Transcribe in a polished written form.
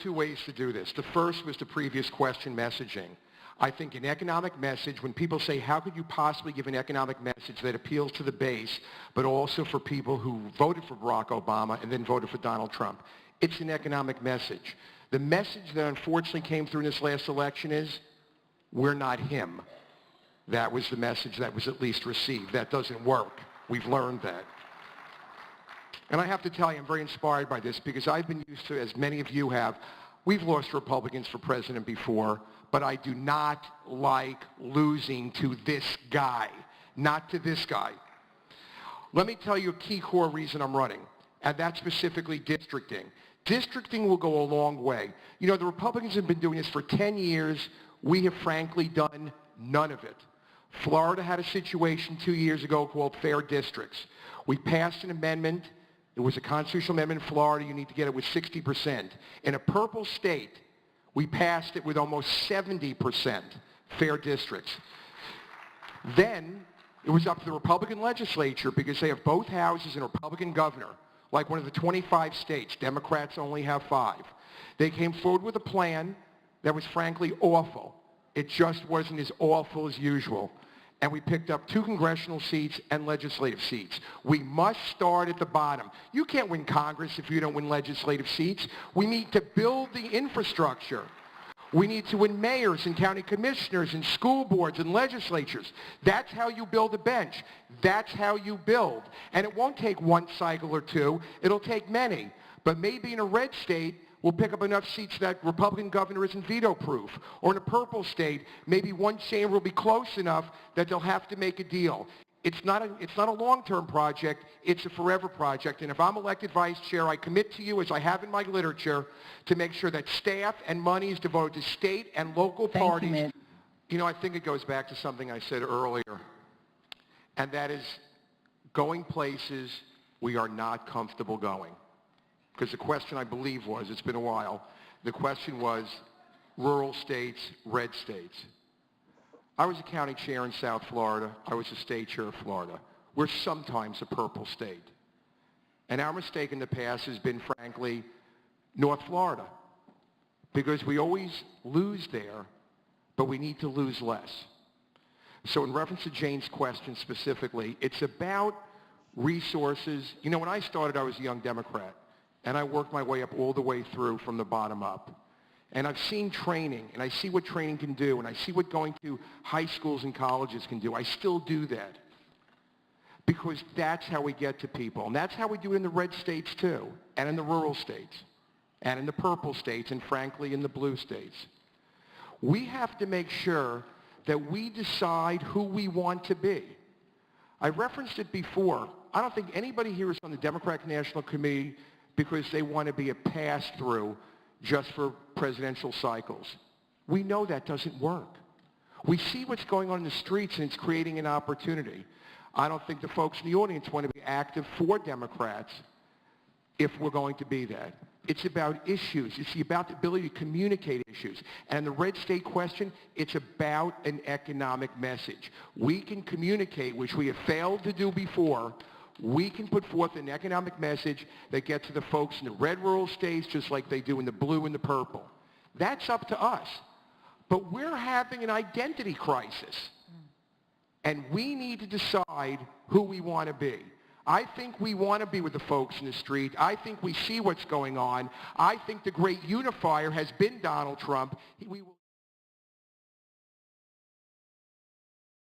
Two ways to do this. The first was the previous question, messaging. I think an economic message, when people say, how could you possibly give an economic message that appeals to the base, but also for people who voted for Barack Obama and then voted for Donald Trump? It's an economic message. The message that unfortunately came through in this last election is, we're not him. That was the message that was at least received. That doesn't work. We've learned that. And I have to tell you, I'm very inspired by this because I've been used to, as many of you have, we've lost Republicans for president before, but I do not like losing to this guy, not to this guy. Let me tell you a key core reason I'm running, and that's specifically districting. Districting will go a long way. You know, the Republicans have been doing this for 10 years. We have frankly done none of it. Florida had a situation 2 years ago called fair districts. We passed an amendment. It was a constitutional amendment in Florida. You need to get it with 60%. In a purple state, we passed it with almost 70% fair districts. Then it was up to the Republican legislature, because they have both houses and a Republican governor, like one of the 25 states. Democrats only have 5. They came forward with a plan that was frankly awful. It just wasn't as awful as usual. And we picked up 2 congressional seats and legislative seats. We must start at the bottom. You can't win Congress if you don't win legislative seats. We need to build the infrastructure. We need to win mayors and county commissioners and school boards and legislatures. That's how you build a bench. That's how you build. And it won't take 1 cycle or 2. It'll take many. But maybe in a red state, we'll pick up enough seats that Republican governor isn't veto-proof. Or in a purple state, maybe 1 chamber will be close enough that they'll have to make a deal. It's not a long-term project. It's a forever project. And if I'm elected vice chair, I commit to you, as I have in my literature, to make sure that staff and money is devoted to state and local parties. Thank you, Mitch. You know, I think it goes back to something I said earlier, and that is going places we are not comfortable going. Because the question, I believe, was, it's been a while, the question was rural states, red states. I was a county chair in South Florida. I was a state chair of Florida. We're sometimes a purple state. And our mistake in the past has been, frankly, North Florida. Because we always lose there, but we need to lose less. So in reference to Jane's question specifically, it's about resources. You know, when I started, I was a young Democrat. And I worked my way up all the way through from the bottom up. And I've seen training, and I see what training can do, and I see what going to high schools and colleges can do. I still do that. Because that's how we get to people. And that's how we do it in the red states too, and in the rural states, and in the purple states, and frankly in the blue states. We have to make sure that we decide who we want to be. I referenced it before. I don't think anybody here is on the Democratic National Committee because they want to be a pass-through just for presidential cycles. We know that doesn't work. We see what's going on in the streets, and it's creating an opportunity. I don't think the folks in the audience want to be active for Democrats if we're going to be that. It's about issues. It's about the ability to communicate issues. And the red state question, it's about an economic message. We can communicate, which we have failed to do before. We can put forth an economic message that gets to the folks in the red rural states just like they do in the blue and the purple. That's up to us. But we're having an identity crisis. And we need to decide who we want to be. I think we want to be with the folks in the street. I think we see what's going on. I think the great unifier has been Donald Trump. We will